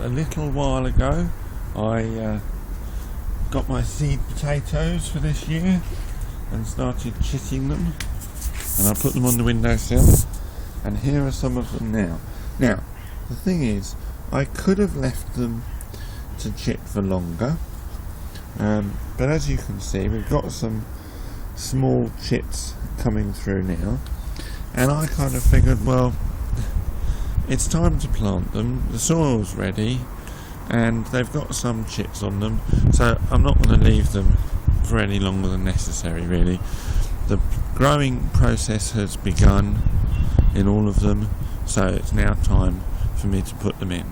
a little while ago I got my seed potatoes for this year and started chitting them, and I put them on the windowsill, and here are some of them now. Now, the thing is, I could have left them to chit for longer, but as you can see, we've got some small chits coming through now, and I kind of figured, well, it's time to plant them. The soil's ready and they've got some chits on them, so I'm not going to leave them for any longer than necessary, really. The growing process has begun in all of them, so it's now time for me to put them in.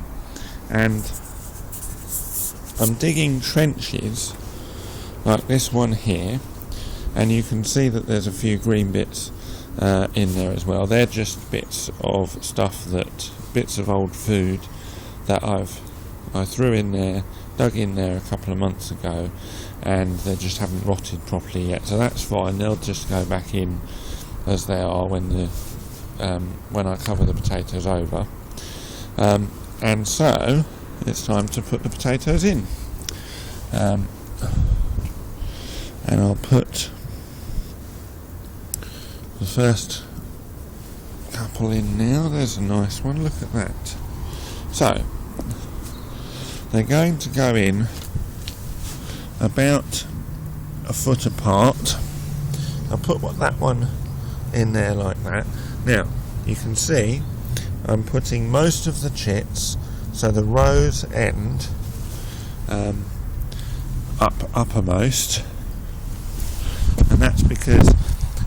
And I'm digging trenches like this one here, and you can see that there's a few green bits in there as well. They're just bits of stuff, bits of old food that I threw in there, dug in there a couple of months ago, and they just haven't rotted properly yet, so that's fine. They'll just go back in as they are when I cover the potatoes over, and so it's time to put the potatoes in, and I'll put the first couple in now. There's a nice one, look at that. So they're going to go in about a foot apart. I'll put that one in there like that. Now you can see I'm putting most of the chits, so the row's end uppermost, and that's because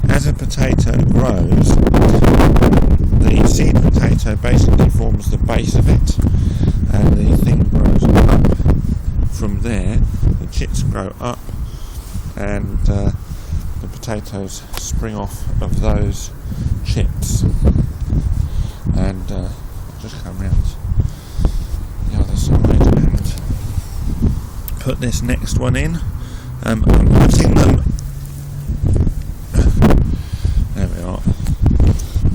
as a potato grows, the seed potato basically forms the base of it, and the thing grows up from there. The chits grow up, and the potatoes spring off of those chits. And I'll just come round the other side and put this next one in. I'm putting them. There we are.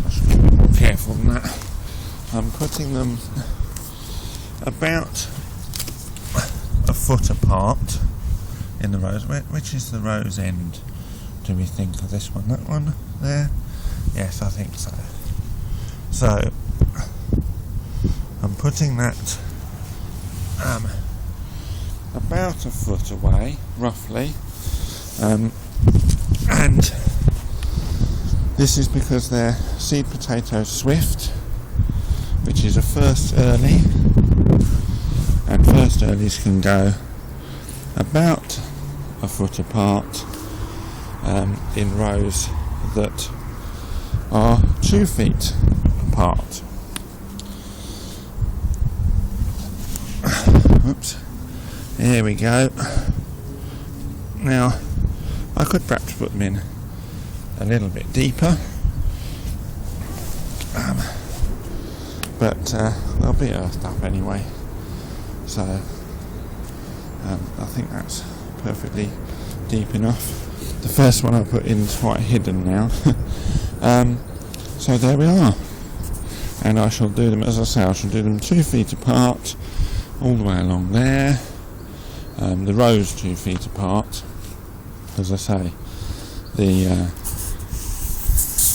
I should be a bit more careful than that. I'm putting them about a foot apart in the rows. Which is the row's end, do we think, of this one? That one there? Yes, I think so. So I'm putting that about a foot away, roughly, and this is because they're seed potato swift, which is a first early, and first earlies can go about a foot apart in rows that are 2 feet apart. Oops, here we go. Now I could perhaps put them in a little bit deeper, but they'll be earthed up anyway, so I think that's perfectly deep enough. The first one I put in is quite hidden now. So there we are, and I shall do them, as I say, I shall do them 2 feet apart all the way along there. The rows 2 feet apart, as I say. The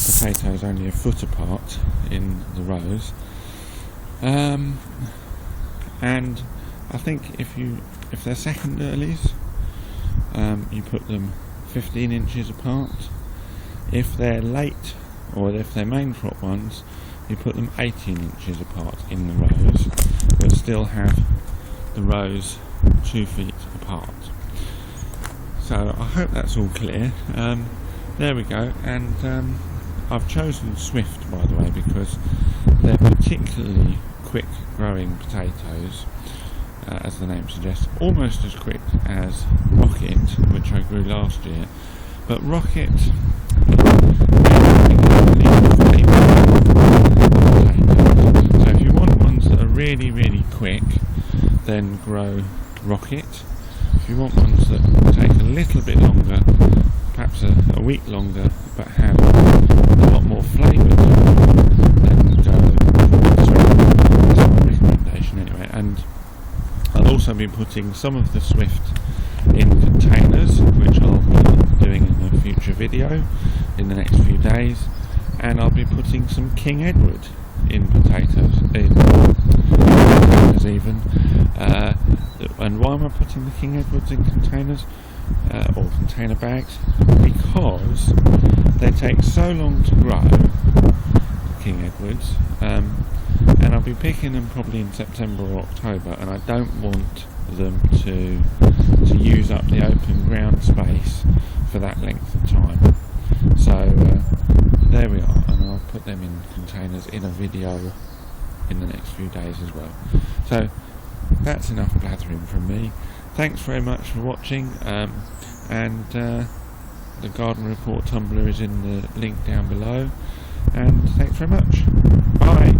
potatoes only a foot apart in the rows, and I think if they're second earlies, you put them 15 inches apart. If they're late, or if they're main crop ones, you put them 18 inches apart in the rows, but still have the rows 2 feet apart. So I hope that's all clear. There we go, and I've chosen Swift, by the way, because they're particularly quick growing potatoes, as the name suggests, almost as quick as Rocket, which I grew last year. But Rocket, so if you want ones that are really, really quick, then grow Rocket. If you want ones that take a little bit longer, perhaps a week longer, but have a lot more flavour to them, then go Swift. That's my recommendation anyway. And also be putting some of the Swift in containers, which I'll be doing in a future video in the next few days, and I'll be putting some King Edward in containers even. And why am I putting the King Edwards in containers or container bags? Because they take so long to grow, King Edwards, and I'll be picking them probably in September or October, and I don't want them to use up the open ground space for that length of time. So there we are, and I'll put them in containers in a video in the next few days as well. So that's enough blathering from me. Thanks very much for watching, and the Garden Report Tumblr is in the link down below, and thanks very much. Bye.